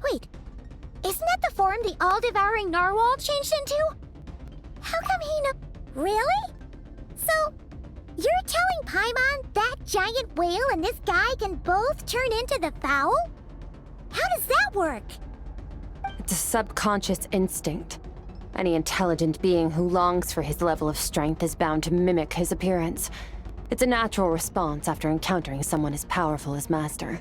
Wait, isn't that the form the all-devouring narwhal changed into? How come he Really? So, you're telling Paimon that giant whale and this guy can both turn into the fowl? How does that work? It's a subconscious instinct. Any intelligent being who longs for his level of strength is bound to mimic his appearance. It's a natural response after encountering someone as powerful as Master.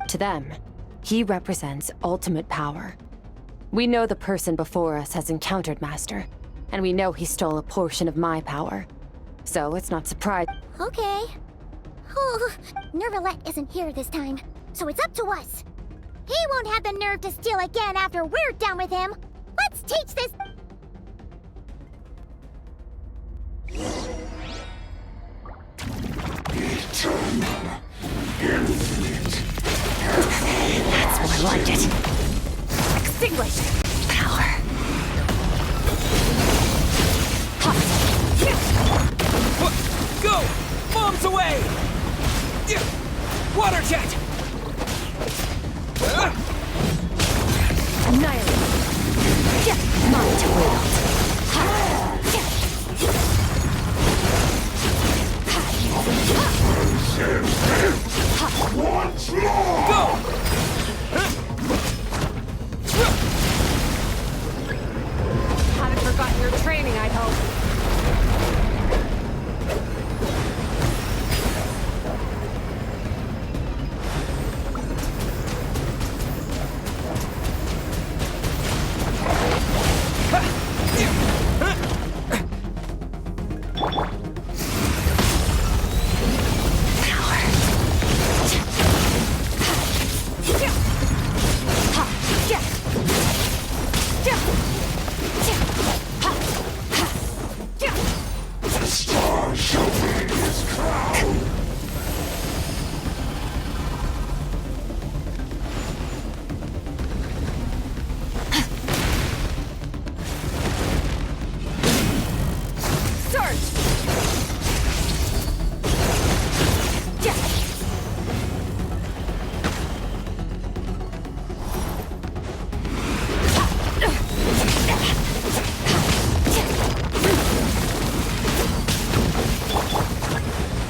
To them, he represents ultimate power. We know the person before us has encountered Master, and we know he stole a portion of my power. So it's not surprising. Okay. Oh, Nervalette isn't here this time, so it's up to us. He won't have the nerve to steal again after we're done with him. Let's teach this... Eternal. Infinite. That's more like it. Extinguish power. Go! Bombs away! Water jet! Annihilate. Mine to wield. Once more! Go! Haven't forgotten your training, I hope. The star shall be his crown.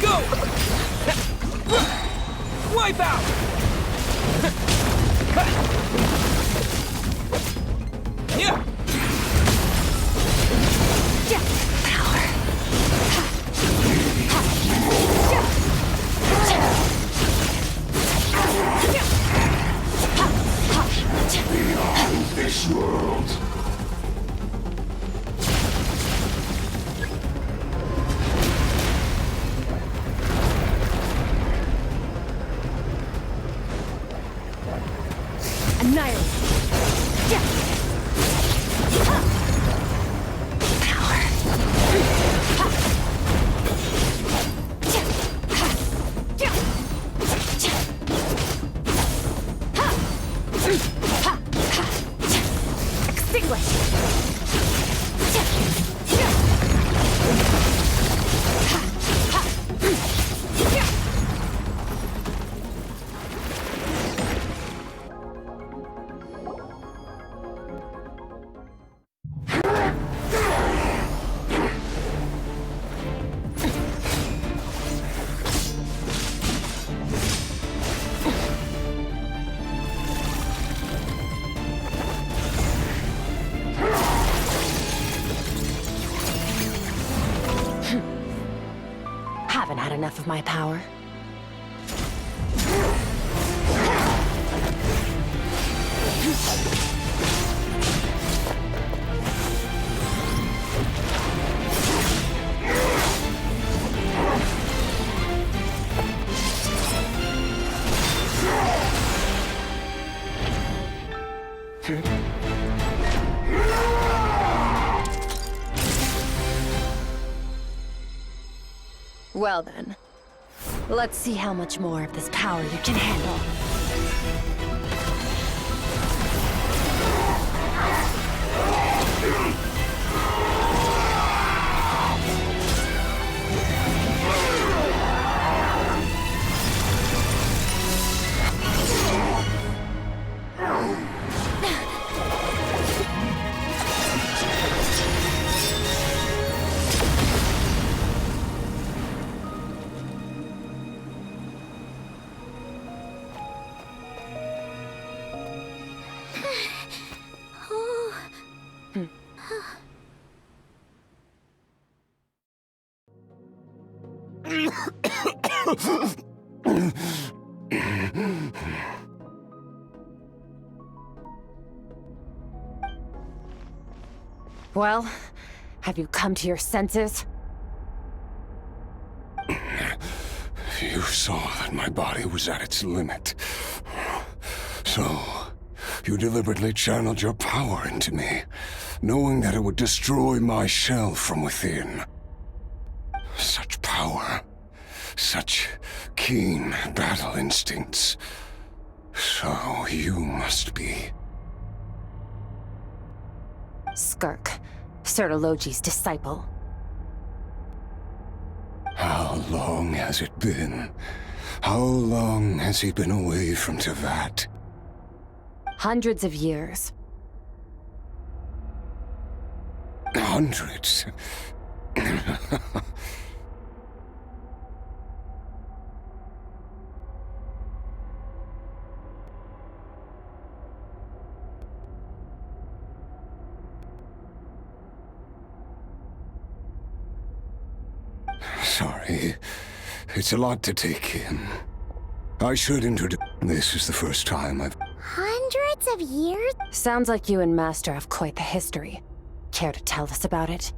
Go! Wipe out! Yeah! Beyond this world. Annihilate. Power. Extinguish! Haven't had enough of my power. Well then, let's see how much more of this power you can handle. Well, have you come to your senses? You saw that my body was at its limit. So, you deliberately channeled your power into me, knowing that it would destroy my shell from within. Such power, such keen battle instincts. So you must be... Skark, Sertologi's disciple. How long has it been? How long has he been away from Tevat? Hundreds of years. Hundreds? Sorry. It's a lot to take in. I should introduce... This is the first time I've... Hundreds of years? Sounds like you and Master have quite the history. Care to tell us about it?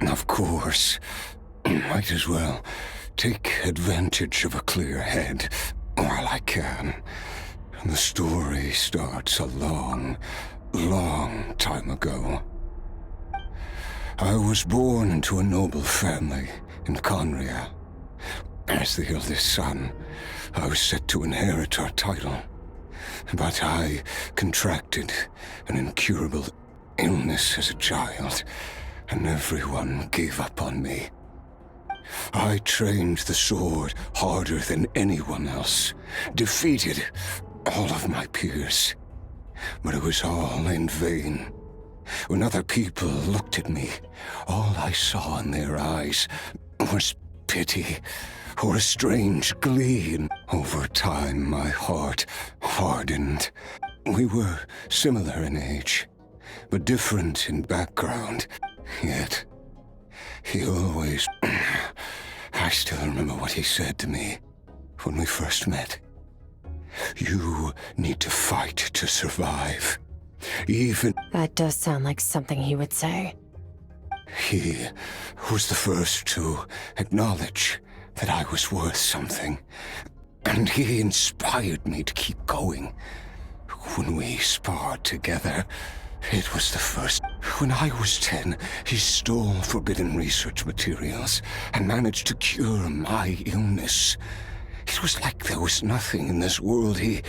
Of course. Might as well take advantage of a clear head while I can. The story starts a long, long time ago. I was born into a noble family in Conria. As the eldest son, I was set to inherit our title. But I contracted an incurable illness as a child, and everyone gave up on me. I trained the sword harder than anyone else, defeated all of my peers. But it was all in vain. When other people looked at me, all I saw in their eyes was pity or a strange glee. And over time, my heart hardened. We were similar in age, but different in background. Yet, he always... I still remember what he said to me when we first met. You need to fight to survive. Even... That does sound like something he would say. He was the first to acknowledge that I was worth something. And he inspired me to keep going. When we sparred together, it was the first. When I was 10, he stole forbidden research materials and managed to cure my illness. It was like there was nothing in this world he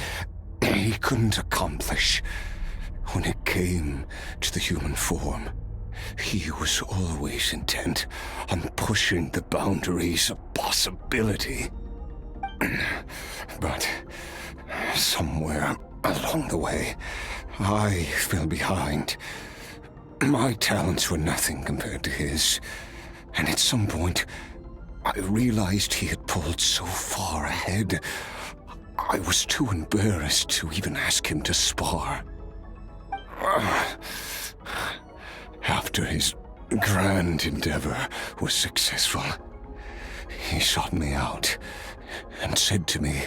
he couldn't accomplish. When it came to the human form, he was always intent on pushing the boundaries of possibility. But somewhere along the way, I fell behind. My talents were nothing compared to his, and at some point, I realized he had pulled so far ahead, I was too embarrassed to even ask him to spar. After his grand endeavor was successful, he sought me out and said to me,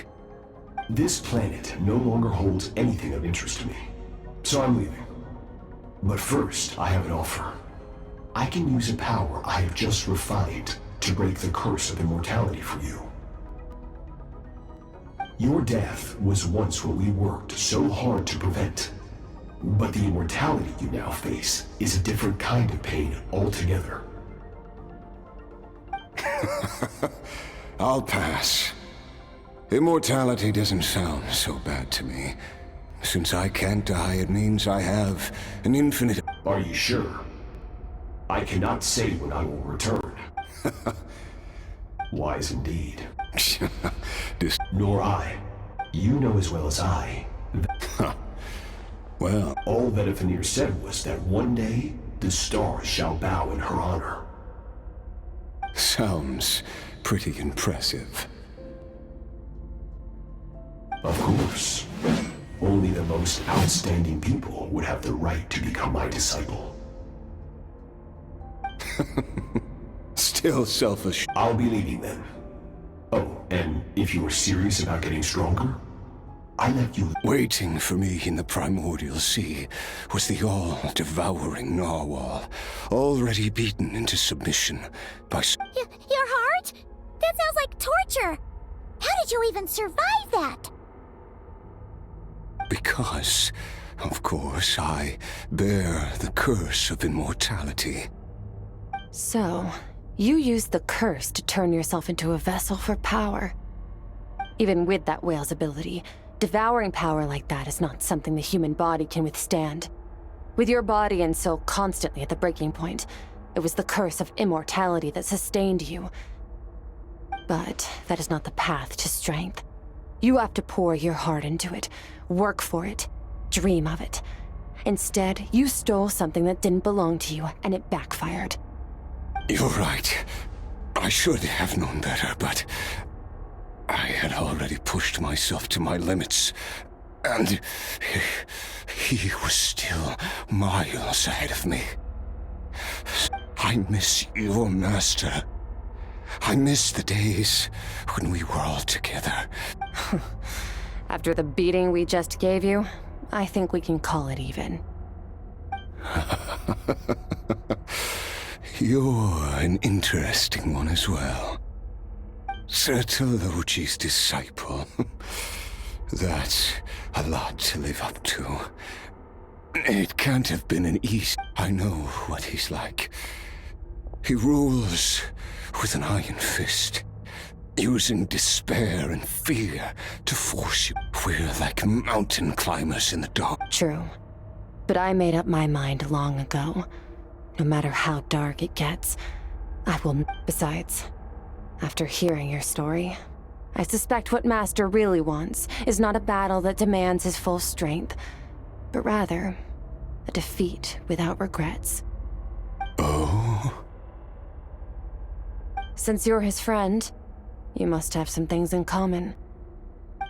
"This planet no longer holds anything of interest to me, so I'm leaving. But first, I have an offer. I can use a power I have just refined to break the curse of immortality for you. Your death was once what we worked so hard to prevent. But the immortality you now face is a different kind of pain altogether." I'll pass. Immortality doesn't sound so bad to me. Since I can't die, it means I have an infinite... Are you sure? I cannot say when I will return. Wise indeed. Nor I. You know as well as I. Well, All that Avenir said was that one day, the stars shall bow in her honor. sounds pretty impressive. Of course. Only the most outstanding people would have the right to become my disciple. Still selfish. I'll be leaving then. Oh, and if you were serious about getting stronger, I left you... Waiting for me in the primordial sea was the all-devouring narwhal, already beaten into submission by... Your heart? That sounds like torture! How did you even survive that? Because, of course, I bear the curse of immortality. So, you used the curse to turn yourself into a vessel for power. Even with that whale's ability, devouring power like that is not something the human body can withstand. With your body and soul constantly at the breaking point, it was the curse of immortality that sustained you. But that is not the path to strength. You have to pour your heart into it, work for it, dream of it. Instead, you stole something that didn't belong to you, and it backfired. You're right. I should have known better, but... I had already pushed myself to my limits, and he was still miles ahead of me. I miss your master. I miss the days when we were all together. After the beating we just gave you, I think we can call it even. You're an interesting one as well. Sertologi's disciple. That's a lot to live up to. It can't have been an easy... I know what he's like. He rules with an iron fist, using despair and fear to force you. We're like mountain climbers in the dark. True. But I made up my mind long ago. No matter how dark it gets, I will... Besides, after hearing your story, I suspect what Master really wants is not a battle that demands his full strength, but rather a defeat without regrets. Oh? Since you're his friend, you must have some things in common.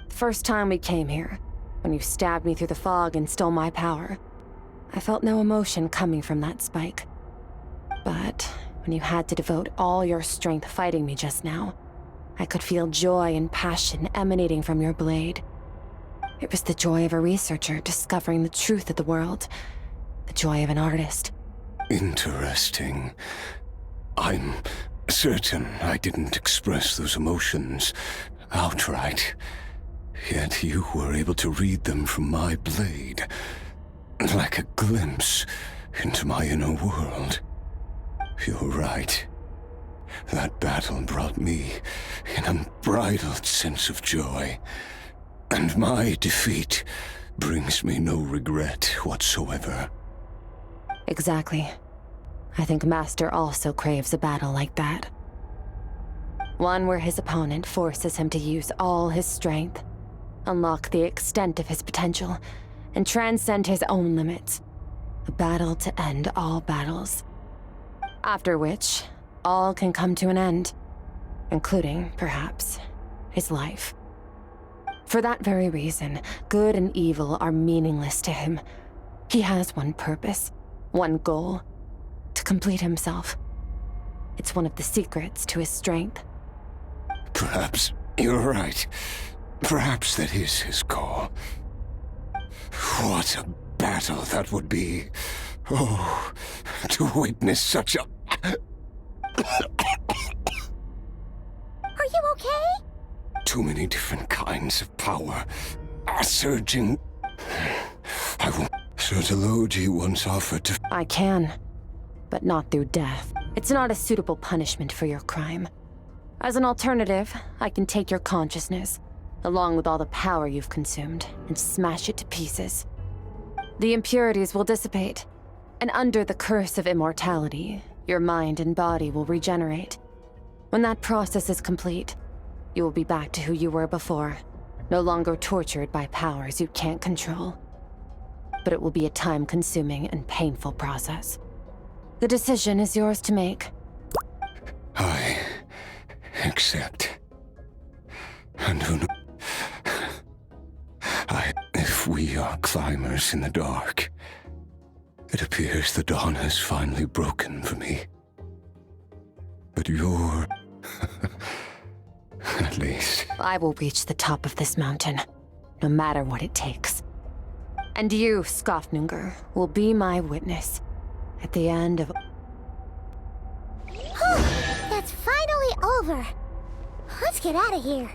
The first time we came here, when you stabbed me through the fog and stole my power, I felt no emotion coming from that spike. But when you had to devote all your strength fighting me just now, I could feel joy and passion emanating from your blade. It was the joy of a researcher discovering the truth of the world, the joy of an artist. Interesting. I'm certain I didn't express those emotions outright. Yet you were able to read them from my blade, like a glimpse into my inner world. You're right. That battle brought me an unbridled sense of joy. And my defeat brings me no regret whatsoever. Exactly. I think Master also craves a battle like that. One where his opponent forces him to use all his strength, unlock the extent of his potential, and transcend his own limits. A battle to end all battles. After which, all can come to an end, including, perhaps, his life. For that very reason, good and evil are meaningless to him. He has one purpose, one goal: to complete himself. It's one of the secrets to his strength. Perhaps you're right. Perhaps that is his call. What a battle that would be. Oh, to witness such a... Are you okay? Too many different kinds of power are surging. I won't... Sotologi once offered to... I can, but not through death. It's not a suitable punishment for your crime. As an alternative, I can take your consciousness, along with all the power you've consumed, and smash it to pieces. The impurities will dissipate, and under the curse of immortality, your mind and body will regenerate. When that process is complete, you will be back to who you were before, no longer tortured by powers you can't control. But it will be a time-consuming and painful process. The decision is yours to make. I accept. And who knows? If we are climbers in the dark, it appears the dawn has finally broken for me. But you're... at least... I will reach the top of this mountain, no matter what it takes. And you, Skafnungur, will be my witness at the end of... That's finally over. Let's get out of here.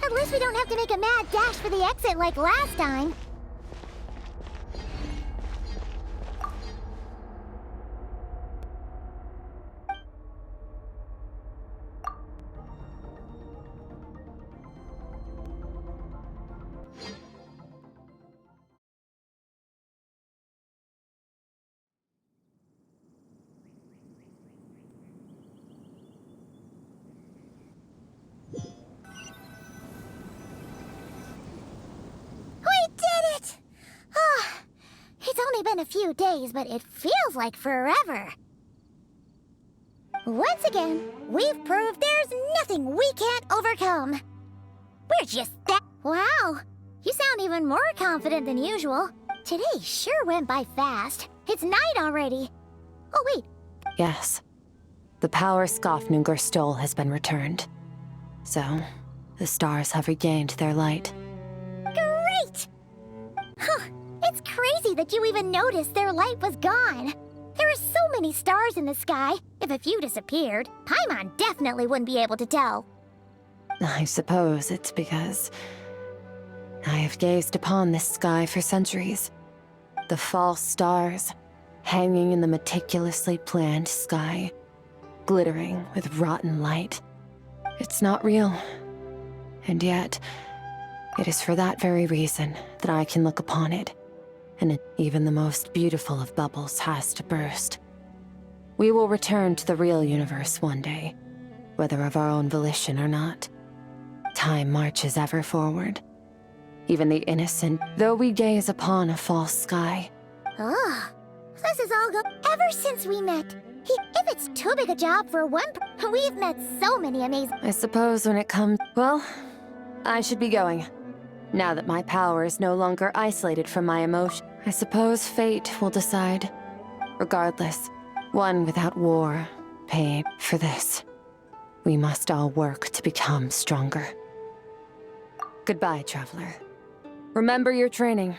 At least we don't have to make a mad dash for the exit like last time. Been a few days, but it feels like forever. Once again, we've proved there's nothing we can't overcome. We're just that... Wow, you sound even more confident than usual. Today sure went by fast. It's night already. Oh, wait. Yes. The power Skafnungur stole has been returned. So, the stars have regained their light. Great! Huh. It's crazy that you even noticed their light was gone. There are so many stars in the sky. If a few disappeared, Paimon definitely wouldn't be able to tell. I suppose it's because I have gazed upon this sky for centuries. The false stars, hanging in the meticulously planned sky, glittering with rotten light. It's not real. And yet, it is for that very reason that I can look upon it. And even the most beautiful of bubbles has to burst. We will return to the real universe one day, whether of our own volition or not. Time marches ever forward. Even the innocent, though we gaze upon a false sky. Oh, this is all good. Ever since we met, if it's too big a job for we've met so many amazing... I suppose when it comes... Well, I should be going. Now that my power is no longer isolated from my emotion, I suppose fate will decide. Regardless, one without war, pain. For this, we must all work to become stronger. Goodbye, traveler. Remember your training.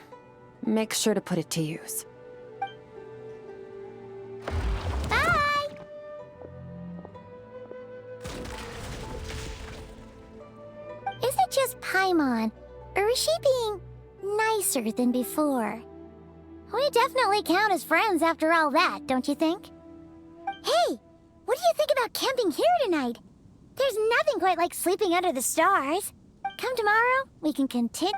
Make sure to put it to use. Bye! Is it just Paimon, or is she being nicer than before? We definitely count as friends after all that, don't you think? Hey, what do you think about camping here tonight? There's nothing quite like sleeping under the stars. Come tomorrow, we can continue.